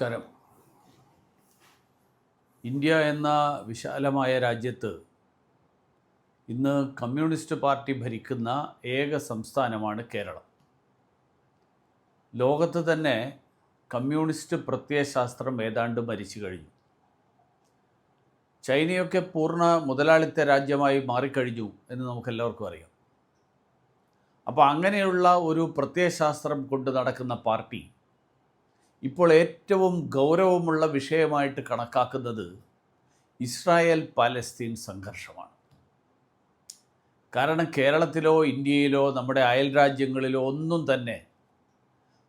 നമസ്കാരം. ഇന്ത്യ എന്ന വിശാലമായ രാജ്യത്ത് ഇന്ന് കമ്മ്യൂണിസ്റ്റ് പാർട്ടി ഭരിക്കുന്ന ഏക സംസ്ഥാനമാണ് കേരളം. ലോകത്ത് തന്നെ കമ്മ്യൂണിസ്റ്റ് പ്രത്യയശാസ്ത്രം ഏതാണ്ട് മരിച്ചു കഴിഞ്ഞു. ചൈനയൊക്കെ പൂർണ്ണ മുതലാളിത്ത രാജ്യമായി മാറിക്കഴിഞ്ഞു എന്ന് നമുക്കെല്ലാവർക്കും അറിയാം. അപ്പോൾ അങ്ങനെയുള്ള ഒരു പ്രത്യയശാസ്ത്രം കൊണ്ട് നടക്കുന്ന പാർട്ടി ഇപ്പോൾ ഏറ്റവും ഗൗരവമുള്ള വിഷയമായിട്ട് കണക്കാക്കുന്നത് ഇസ്രായേൽ പാലസ്തീൻ സംഘർഷമാണ്. കാരണം കേരളത്തിലോ ഇന്ത്യയിലോ നമ്മുടെ അയൽ രാജ്യങ്ങളിലോ ഒന്നും തന്നെ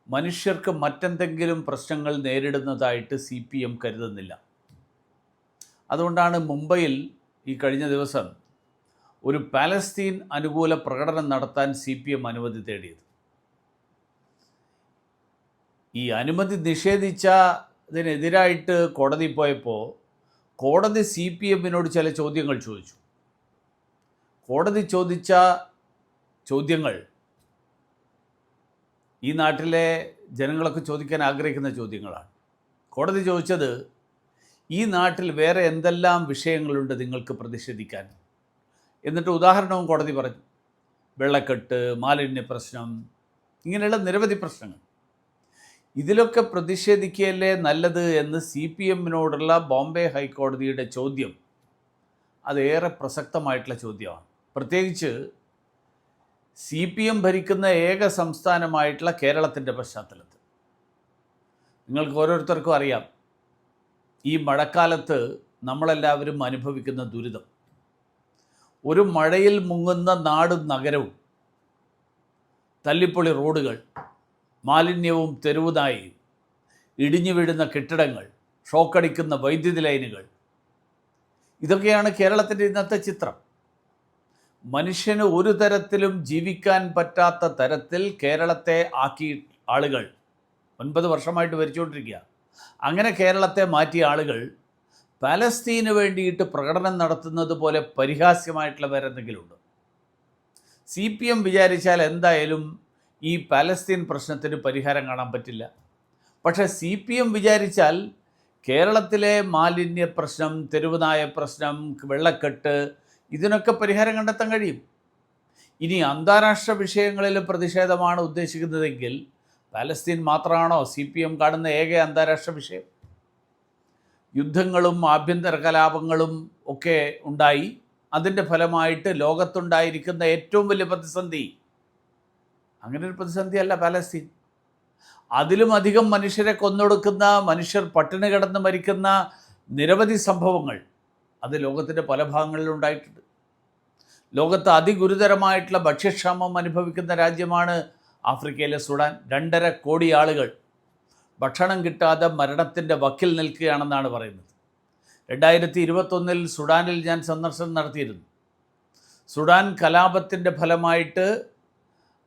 മനുഷ്യർക്ക് മറ്റെന്തെങ്കിലും പ്രശ്നങ്ങൾ നേരിടുന്നതായിട്ട് CPM കരുതുന്നില്ല. അതുകൊണ്ടാണ് മുംബൈയിൽ ഈ കഴിഞ്ഞ ദിവസം ഒരു പാലസ്തീൻ അനുകൂല പ്രകടനം നടത്താൻ CPM അനുമതി തേടിയത്. ഈ അനുമതി നിഷേധിച്ചതിനെതിരായിട്ട് കോടതി പോയപ്പോൾ കോടതി CPMനോട് ചില ചോദ്യങ്ങൾ ചോദിച്ചു. കോടതി ചോദിച്ച ചോദ്യങ്ങൾ ഈ നാട്ടിലെ ജനങ്ങളൊക്കെ ചോദിക്കാൻ ആഗ്രഹിക്കുന്ന ചോദ്യങ്ങളാണ്. കോടതി ചോദിച്ചത്, ഈ നാട്ടിൽ വേറെ എന്തെല്ലാം വിഷയങ്ങളുണ്ട് നിങ്ങൾക്ക് പ്രതിഷേധിക്കാൻ? എന്നിട്ട് ഉദാഹരണവും കോടതി പറഞ്ഞു. വെള്ളക്കെട്ട്, മാലിന്യ പ്രശ്നം, ഇങ്ങനെയുള്ള നിരവധി പ്രശ്നങ്ങൾ. ഇതിലൊക്കെ പ്രതിഷേധിക്കുകയല്ലേ നല്ലത് എന്ന് CPMനോടുള്ള ബോംബെ ഹൈക്കോടതിയുടെ ചോദ്യം അതേറെ പ്രസക്തമായിട്ടുള്ള ചോദ്യമാണ്. പ്രത്യേകിച്ച് CPM ഭരിക്കുന്ന ഏക സംസ്ഥാനമായിട്ടുള്ള കേരളത്തിൻ്റെ പശ്ചാത്തലത്തിൽ. നിങ്ങൾക്ക് ഓരോരുത്തർക്കും അറിയാം, ഈ മഴക്കാലത്ത് നമ്മളെല്ലാവരും അനുഭവിക്കുന്ന ദുരിതം. ഒരു മഴയിൽ മുങ്ങുന്ന നാടും നഗരവും, തല്ലിപ്പൊളി റോഡുകൾ, മാലിന്യവും തെരുവുനായും, ഇടിഞ്ഞു വീഴുന്ന കെട്ടിടങ്ങൾ, ഷോക്കടിക്കുന്ന വൈദ്യുതി ലൈനുകൾ, ഇതൊക്കെയാണ് കേരളത്തിൻ്റെ ഇന്നത്തെ ചിത്രം. മനുഷ്യന് ഒരു തരത്തിലും ജീവിക്കാൻ പറ്റാത്ത തരത്തിൽ കേരളത്തെ ആക്കി ആളുകൾ 9 വർഷമായിട്ട് ഭരിച്ചുകൊണ്ടിരിക്കുക. അങ്ങനെ കേരളത്തെ മാറ്റിയ ആളുകൾ പാലസ്തീന് വേണ്ടിയിട്ട് പ്രകടനം നടത്തുന്നത് പോലെ പരിഹാസ്യമായിട്ടുള്ള വേറെ എന്തെങ്കിലും ഉണ്ട്? CPM വിചാരിച്ചാൽ എന്തായാലും ഈ പാലസ്തീൻ പ്രശ്നത്തിന് പരിഹാരം കാണാൻ പറ്റില്ല. പക്ഷേ CPM വിചാരിച്ചാൽ കേരളത്തിലെ മാലിന്യ പ്രശ്നം, തെരുവുനായ പ്രശ്നം, വെള്ളക്കെട്ട്, ഇതിനൊക്കെ പരിഹാരം കണ്ടെത്താൻ കഴിയും. ഇനി അന്താരാഷ്ട്ര വിഷയങ്ങളിൽ പ്രതിഷേധമാണ് ഉദ്ദേശിക്കുന്നതെങ്കിൽ പാലസ്തീൻ മാത്രമാണോ CPM കാണുന്ന ഏക അന്താരാഷ്ട്ര വിഷയം? യുദ്ധങ്ങളും ആഭ്യന്തര കലാപങ്ങളും ഒക്കെ ഉണ്ടായി. അതിൻ്റെ ഫലമായിട്ട് ലോകത്തുണ്ടായിരിക്കുന്ന ഏറ്റവും വലിയ പ്രതിസന്ധി, അങ്ങനെ ഒരു പ്രതിസന്ധിയല്ല പാലസ്തീൻ. അതിലും അധികം മനുഷ്യരെ കൊന്നൊടുക്കുന്ന, മനുഷ്യർ പട്ടിണി കിടന്ന് മരിക്കുന്ന നിരവധി സംഭവങ്ങൾ അത് ലോകത്തിൻ്റെ പല ഭാഗങ്ങളിലും ഉണ്ടായിട്ടുണ്ട്. ലോകത്ത് അതിഗുരുതരമായിട്ടുള്ള ഭക്ഷ്യക്ഷാമം അനുഭവിക്കുന്ന രാജ്യമാണ് ആഫ്രിക്കയിലെ സുഡാൻ. 2.5 കോടി ആളുകൾ ഭക്ഷണം കിട്ടാതെ മരണത്തിൻ്റെ വക്കിൽ നിൽക്കുകയാണെന്നാണ് പറയുന്നത്. 2021 സുഡാനിൽ ഞാൻ സന്ദർശനം നടത്തിയിരുന്നു. സുഡാൻ കലാപത്തിൻ്റെ ഫലമായിട്ട്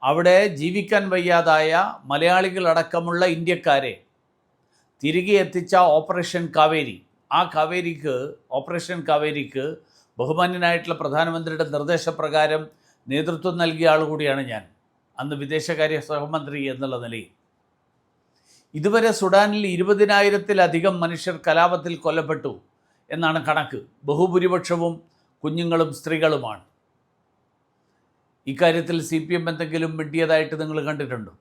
അവിടെ ജീവിക്കാൻ വയ്യാതായ മലയാളികളടക്കമുള്ള ഇന്ത്യക്കാരെ തിരികെ എത്തിച്ച ഓപ്പറേഷൻ കാവേരി, ഓപ്പറേഷൻ കാവേരിക്ക് ബഹുമാന്യനായിട്ടുള്ള പ്രധാനമന്ത്രിയുടെ നിർദ്ദേശപ്രകാരം നേതൃത്വം നൽകിയ ആൾ കൂടിയാണ് ഞാൻ, അന്ന് വിദേശകാര്യ സഹമന്ത്രി എന്നുള്ള നിലയിൽ. ഇതുവരെ സുഡാനിൽ 20,000-ത്തിലധികം മനുഷ്യർ കലാപത്തിൽ കൊല്ലപ്പെട്ടു എന്നാണ് കണക്ക്. ബഹുഭൂരിപക്ഷവും കുഞ്ഞുങ്ങളും സ്ത്രീകളുമാണ്. ഇക്കാര്യത്തിൽ CPM എന്തെങ്കിലും മിണ്ടിയതായിട്ട് നിങ്ങൾ കണ്ടിട്ടുണ്ടോ?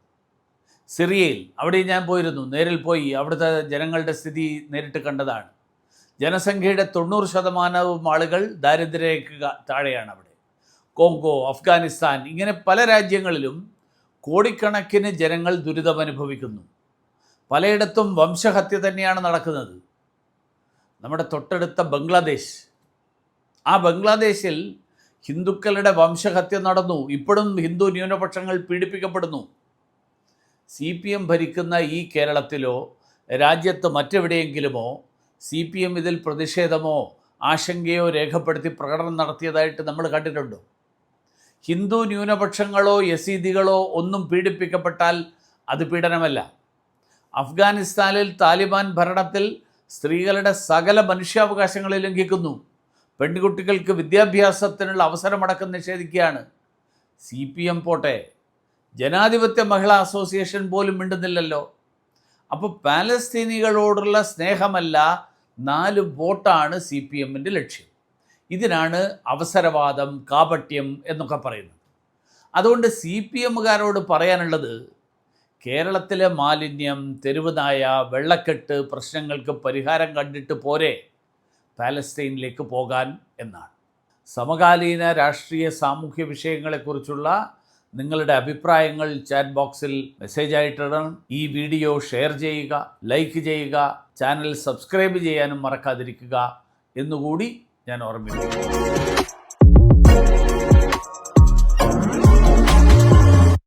സിറിയയിൽ, അവിടെ ഞാൻ പോയിരുന്നു, നേരിൽ പോയി അവിടുത്തെ ജനങ്ങളുടെ സ്ഥിതി നേരിട്ട് കണ്ടതാണ്. ജനസംഖ്യയുടെ 90% ആളുകൾ ദാരിദ്ര്യരേഖയ്ക്ക് താഴെയാണ് അവിടെ. കോങ്കോ, അഫ്ഗാനിസ്ഥാൻ, ഇങ്ങനെ പല രാജ്യങ്ങളിലും കോടിക്കണക്കിന് ജനങ്ങൾ ദുരിതമനുഭവിക്കുന്നു. പലയിടത്തും വംശഹത്യ തന്നെയാണ് നടക്കുന്നത്. നമ്മുടെ തൊട്ടടുത്ത ബംഗ്ലാദേശ്, ആ ബംഗ്ലാദേശിൽ ഹിന്ദുക്കളുടെ വംശഹത്യ നടന്നു. ഇപ്പോഴും ഹിന്ദു ന്യൂനപക്ഷങ്ങൾ പീഡിപ്പിക്കപ്പെടുന്നു. CPM ഭരിക്കുന്ന ഈ കേരളത്തിലോ രാജ്യത്ത് മറ്റെവിടെയെങ്കിലുമോ CPM ഇതിൽ പ്രതിഷേധമോ ആശങ്കയോ രേഖപ്പെടുത്തി പ്രകടനം നടത്തിയതായിട്ട് നമ്മൾ കണ്ടിട്ടുണ്ടോ? ഹിന്ദു ന്യൂനപക്ഷങ്ങളോ യസീദികളോ ഒന്നും പീഡിപ്പിക്കപ്പെട്ടാൽ അത് പീഡനമല്ല. അഫ്ഗാനിസ്ഥാനിൽ താലിബാൻ ഭരണത്തിൽ സ്ത്രീകളുടെ സകല മനുഷ്യാവകാശങ്ങളെ ലംഘിക്കുന്നു. പെൺകുട്ടികൾക്ക് വിദ്യാഭ്യാസത്തിനുള്ള അവസരമടക്കം നിഷേധിക്കുകയാണ്. CPM പോട്ടെ, ജനാധിപത്യ മഹിളാ അസോസിയേഷൻ പോലും മിണ്ടുന്നില്ലല്ലോ. അപ്പോൾ പാലസ്തീനികളോടുള്ള സ്നേഹമല്ല 4 വോട്ടാണ് CPMൻ്റെ ലക്ഷ്യം. ഇതിനാണ് അവസരവാദം, കാപട്യം എന്നൊക്കെ പറയുന്നത്. അതുകൊണ്ട് CPMകാരോട് പറയാനുള്ളത്, കേരളത്തിലെ മാലിന്യം, തെരുവ് നായ, വെള്ളക്കെട്ട് പ്രശ്നങ്ങൾക്ക് പരിഹാരം കണ്ടിട്ട് പോരെ പാലസ്തീനിലേക്ക് പോകാൻ എന്നാണ്. സമകാലീന രാഷ്ട്രീയ സാമൂഹ്യ വിഷയങ്ങളെക്കുറിച്ചുള്ള നിങ്ങളുടെ അഭിപ്രായങ്ങൾ ചാറ്റ് ബോക്സിൽ മെസ്സേജായിട്ടിടണം. ഈ വീഡിയോ ഷെയർ ചെയ്യുക, ലൈക്ക് ചെയ്യുക, ചാനൽ സബ്സ്ക്രൈബ് ചെയ്യാനും മറക്കാതിരിക്കുക എന്നുകൂടി ഞാൻ ഓർമ്മിപ്പിക്കുന്നു.